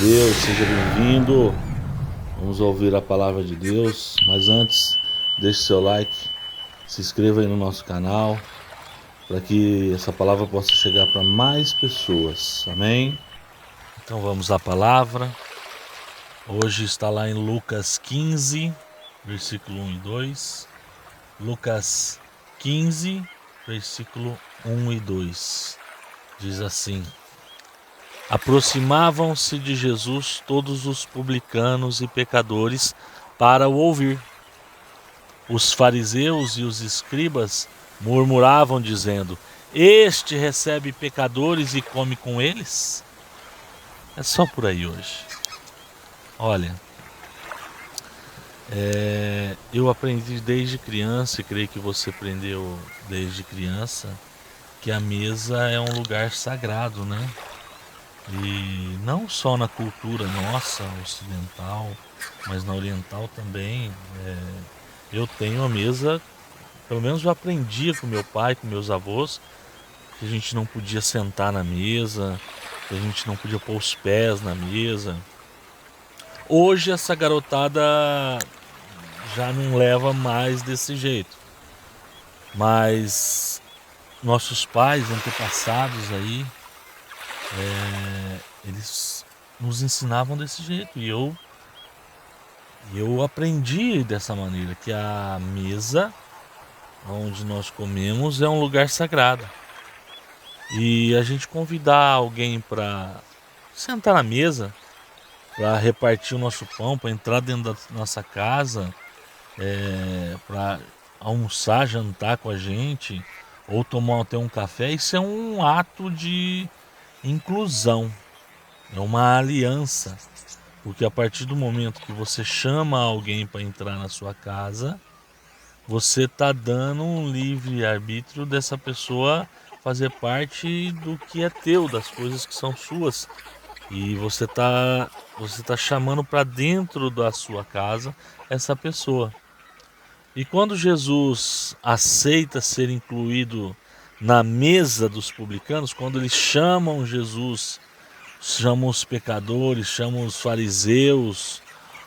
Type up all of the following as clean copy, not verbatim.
Deus, seja bem-vindo. Vamos ouvir a palavra de Deus, mas antes, deixe seu like, se inscreva aí no nosso canal, para que essa palavra possa chegar para mais pessoas, amém? Então vamos à palavra. Hoje está lá em Lucas 15, versículo 1 e 2. Lucas 15, versículo 1 e 2. Diz assim: Aproximavam-se de Jesus todos os publicanos e pecadores para o ouvir. Os fariseus e os escribas murmuravam, dizendo: Este recebe pecadores e come com eles? É só por aí hoje. Olha, eu aprendi desde criança, e creio que você aprendeu desde criança, que a mesa é um lugar sagrado, né? E não só na cultura nossa, ocidental, mas na oriental também. Eu tenho a mesa, pelo menos eu aprendia com meu pai, com meus avós, que a gente não podia sentar na mesa, que a gente não podia pôr os pés na mesa. Hoje essa garotada já não leva mais desse jeito, mas nossos pais, antepassados aí, eles nos ensinavam desse jeito, e eu aprendi dessa maneira, que a mesa onde nós comemos é um lugar sagrado. E a gente convidar alguém para sentar na mesa, para repartir o nosso pão, para entrar dentro da nossa casa, para almoçar, jantar com a gente, ou tomar até um café, isso é um ato de inclusão, é uma aliança. Porque a partir do momento que você chama alguém para entrar na sua casa, você está dando um livre-arbítrio dessa pessoa fazer parte do que é teu, das coisas que são suas. E você tá chamando para dentro da sua casa essa pessoa. E quando Jesus aceita ser incluído na mesa dos publicanos, quando eles chamam Jesus, chamam os pecadores, chamam os fariseus,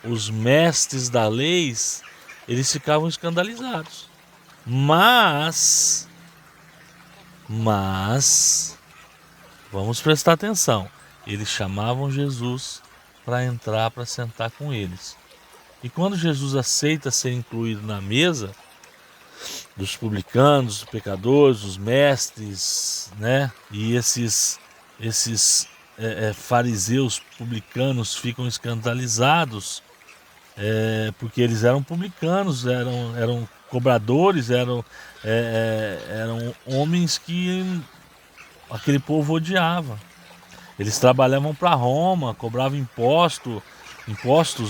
os mestres da lei, eles ficavam escandalizados. Mas, vamos prestar atenção, eles chamavam Jesus para entrar, para sentar com eles. E quando Jesus aceita ser incluído na mesa dos publicanos, dos pecadores, dos mestres, né? E esses fariseus publicanos ficam escandalizados, porque eles eram publicanos, eram cobradores, eram homens que aquele povo odiava. Eles trabalhavam para Roma, cobravam impostos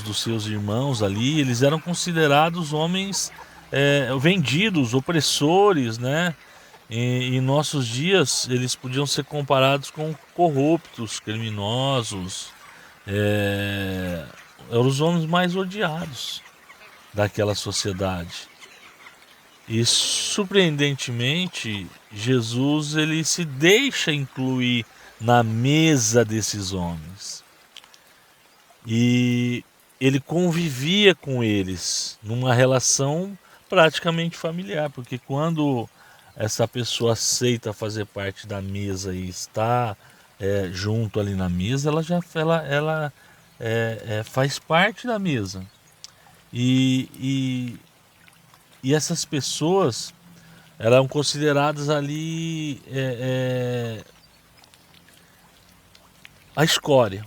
dos seus irmãos ali. Eles eram considerados homens vendidos, opressores, né? E em nossos dias eles podiam ser comparados com corruptos, criminosos. Eram os homens mais odiados daquela sociedade. E surpreendentemente, Jesus ele se deixa incluir na mesa desses homens. E ele convivia com eles numa relação praticamente familiar, porque quando essa pessoa aceita fazer parte da mesa e está junto ali na mesa, ela faz parte da mesa. E essas pessoas eram consideradas ali a escória.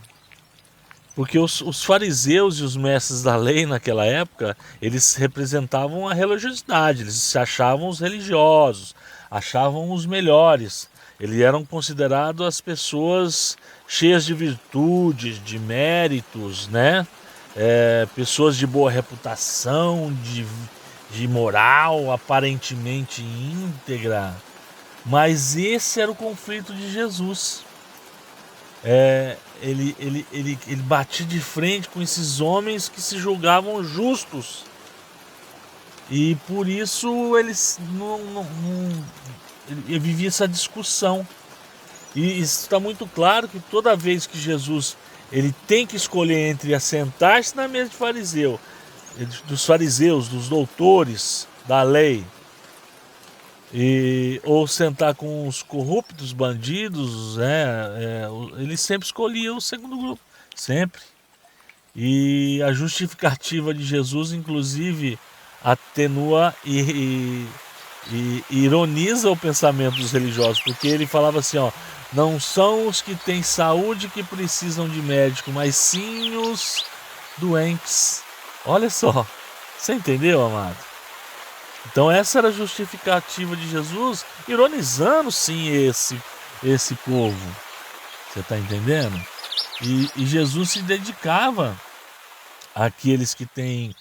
Porque os fariseus e os mestres da lei naquela época, eles representavam a religiosidade, eles se achavam os religiosos, achavam os melhores. Eles eram considerados as pessoas cheias de virtudes, de méritos, né? Pessoas de boa reputação, de moral aparentemente íntegra. Mas esse era o conflito de Jesus. Ele batia de frente com esses homens que se julgavam justos. E por isso eles ele vivia essa discussão. E está muito claro que toda vez que Jesus ele tem que escolher entre assentar-se na mesa de fariseu, dos fariseus, dos doutores da lei, ou sentar com os corruptos, bandidos, ele sempre escolhia o segundo grupo, sempre. E a justificativa de Jesus, inclusive, atenua e ironiza o pensamento dos religiosos, porque ele falava assim, ó, não são os que têm saúde que precisam de médico, mas sim os doentes. Olha só, você entendeu, amado? Então essa era a justificativa de Jesus, ironizando sim esse povo. Você está entendendo? E Jesus se dedicava àqueles que têm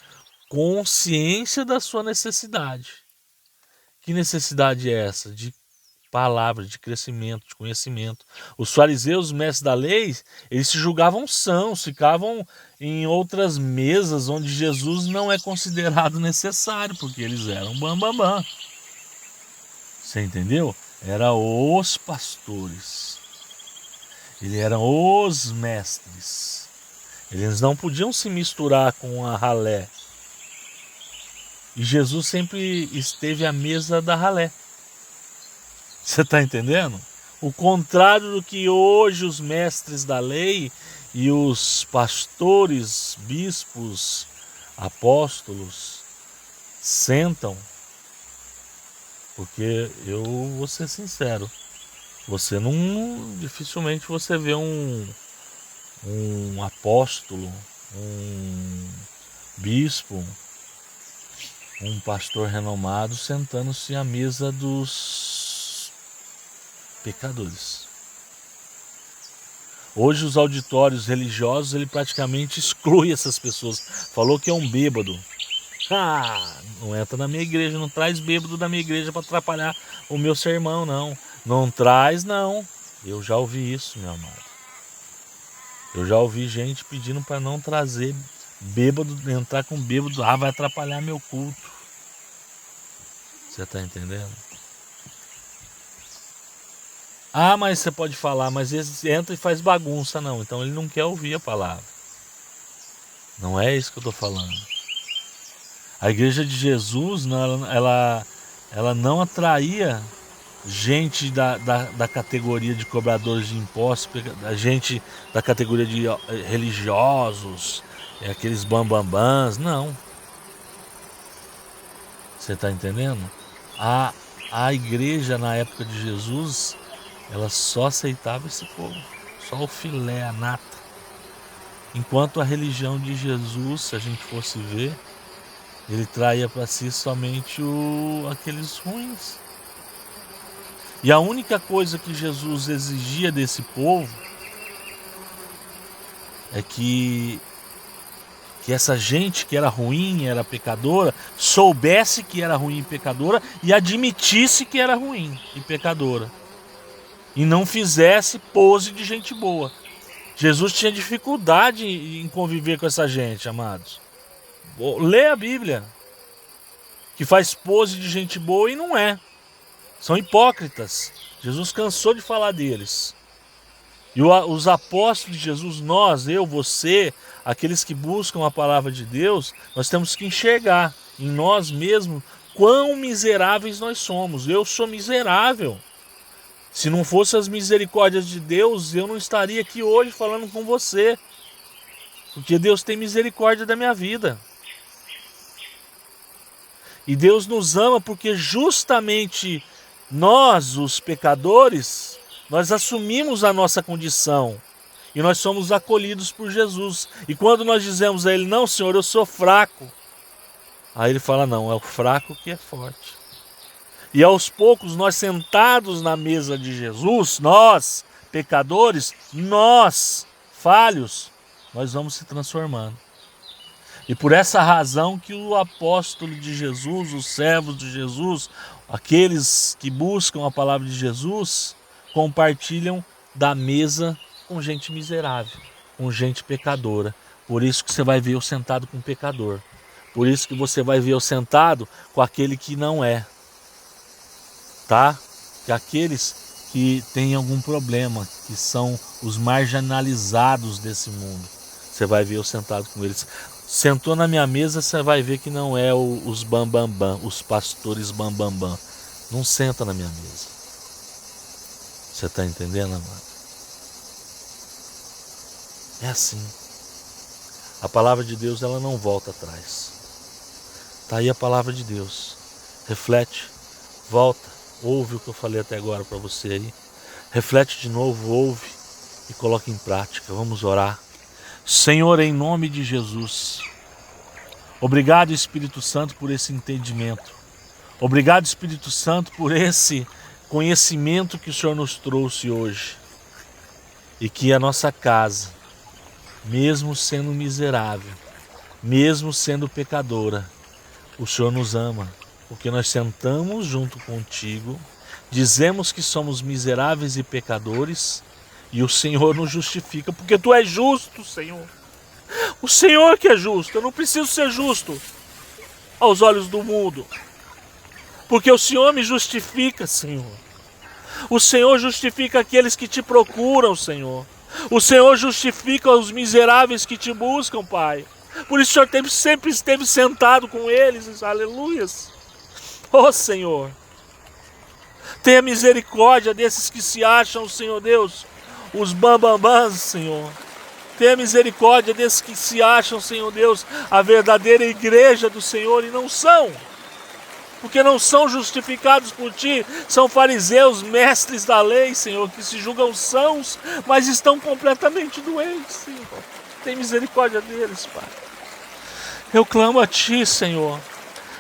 consciência da sua necessidade. Que necessidade é essa? De palavra, de crescimento, de conhecimento. Os fariseus, os mestres da lei, eles se julgavam sãos, ficavam em outras mesas onde Jesus não é considerado necessário, porque eles eram bambambam. Você entendeu? Eram os pastores. Eles eram os mestres. Eles não podiam se misturar com a ralé. E Jesus sempre esteve à mesa da ralé. Você está entendendo? O contrário do que hoje os mestres da lei e os pastores, bispos, apóstolos sentam. Porque eu vou ser sincero, você não, dificilmente você vê um apóstolo, um bispo, um pastor renomado sentando-se à mesa dos pecadores. Hoje os auditórios religiosos, ele praticamente exclui essas pessoas. Falou que é um bêbado. Não entra na minha igreja, não traz bêbado da minha igreja para atrapalhar o meu sermão, não. Não traz, não. Eu já ouvi isso, meu amado. Eu já ouvi gente pedindo para não trazer bêbado, entrar com bêbado. Vai atrapalhar meu culto. Você está entendendo? Mas você pode falar, mas ele entra e faz bagunça, não. Então ele não quer ouvir a palavra. Não é isso que eu estou falando. A igreja de Jesus, ela não atraía gente da categoria de cobradores de impostos, gente da categoria de religiosos, aqueles bambambãs, não. Você está entendendo? A igreja na época de Jesus, ela só aceitava esse povo, só o filé, a nata. Enquanto a religião de Jesus, se a gente fosse ver, ele traía para si somente aqueles ruins. E a única coisa que Jesus exigia desse povo é que essa gente que era ruim, era pecadora, soubesse que era ruim e pecadora e admitisse que era ruim e pecadora. E não fizesse pose de gente boa. Jesus tinha dificuldade em conviver com essa gente, amados. Lê a Bíblia, que faz pose de gente boa e não é. São hipócritas. Jesus cansou de falar deles. E os apóstolos de Jesus, nós, eu, você, aqueles que buscam a palavra de Deus, nós temos que enxergar em nós mesmos quão miseráveis nós somos. Eu sou miserável. Se não fossem as misericórdias de Deus, eu não estaria aqui hoje falando com você. Porque Deus tem misericórdia da minha vida. E Deus nos ama porque justamente nós, os pecadores, nós assumimos a nossa condição e nós somos acolhidos por Jesus. E quando nós dizemos a Ele, não, Senhor, eu sou fraco, aí Ele fala, não, é o fraco que é forte. E aos poucos, nós sentados na mesa de Jesus, nós, pecadores, nós, falhos, nós vamos se transformando. E por essa razão que o apóstolo de Jesus, os servos de Jesus, aqueles que buscam a palavra de Jesus, compartilham da mesa com gente miserável, com gente pecadora. Por isso que você vai ver eu sentado com um pecador. Por isso que você vai ver eu sentado com aquele que não é. Tá? Que aqueles que têm algum problema, que são os marginalizados desse mundo. Você vai ver eu sentado com eles. Sentou na minha mesa, você vai ver que não é os bambambam, os pastores bambambam. Não senta na minha mesa. Você está entendendo, amado? É assim. A palavra de Deus, ela não volta atrás. Está aí a palavra de Deus. Reflete, volta, ouve o que eu falei até agora para você aí. Reflete de novo, ouve e coloca em prática. Vamos orar. Senhor, em nome de Jesus, obrigado, Espírito Santo, por esse entendimento. Obrigado, Espírito Santo, por esse conhecimento que o Senhor nos trouxe hoje. E que a nossa casa, mesmo sendo miserável, mesmo sendo pecadora, o Senhor nos ama, porque nós sentamos junto contigo, dizemos que somos miseráveis e pecadores, e o Senhor nos justifica, porque Tu és justo, Senhor. O Senhor que é justo, eu não preciso ser justo aos olhos do mundo, porque o Senhor me justifica, Senhor. O Senhor justifica aqueles que Te procuram, Senhor. O Senhor justifica os miseráveis que Te buscam, Pai. Por isso o Senhor sempre esteve sentado com eles, aleluias. Oh, Senhor, tenha misericórdia desses que se acham, Senhor Deus, os bambambãs, Senhor. Tenha misericórdia desses que se acham, Senhor Deus, a verdadeira igreja do Senhor e não são. Porque não são justificados por Ti, são fariseus, mestres da lei, Senhor, que se julgam sãos, mas estão completamente doentes, Senhor. Tem misericórdia deles, Pai. Eu clamo a Ti, Senhor.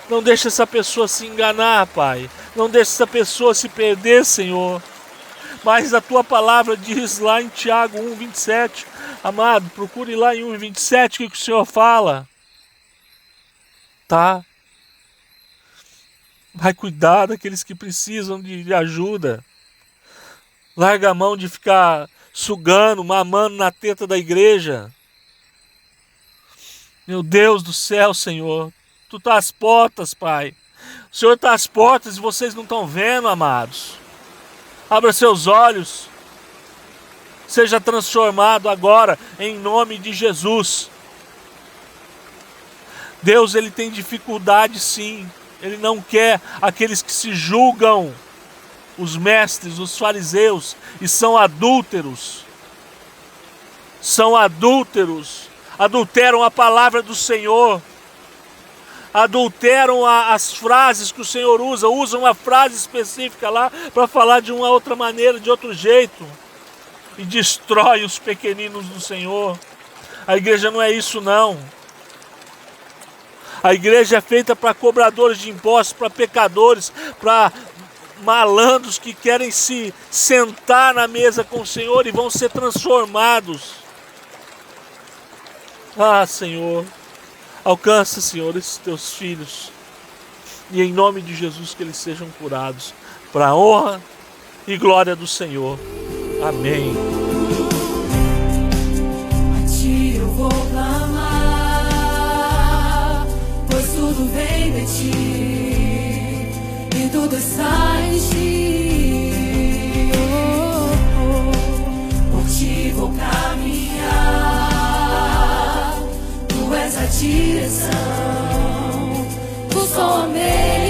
Não deixe essa pessoa se enganar, Pai. Não deixe essa pessoa se perder, Senhor. Mas a Tua palavra diz lá em Tiago 1:27, amado, procure lá em 1:27 o que o Senhor fala. Tá? Vai cuidar daqueles que precisam de ajuda. Larga a mão de ficar sugando, mamando na teta da igreja. Meu Deus do céu, Senhor. Tu tá às portas, Pai. O Senhor está às portas e vocês não estão vendo, amados. Abra seus olhos. Seja transformado agora, em nome de Jesus. Deus, Ele tem dificuldade, sim. Ele não quer aqueles que se julgam os mestres, os fariseus, e são adúlteros. São adúlteros. Adulteram a palavra do Senhor. Adulteram as frases que o Senhor usa. Usam uma frase específica lá para falar de uma outra maneira, de outro jeito. E destrói os pequeninos do Senhor. A igreja não é isso, não. A igreja é feita para cobradores de impostos, para pecadores, para malandros que querem se sentar na mesa com o Senhor e vão ser transformados. Ah, Senhor, alcança, Senhor, esses Teus filhos. E em nome de Jesus que eles sejam curados, para a honra e glória do Senhor. Amém. A Ti eu vou clamar, pois tudo vem de Ti e tudo está em Ti. Por Ti vou caminhar, Tu és a direção, Tu somente.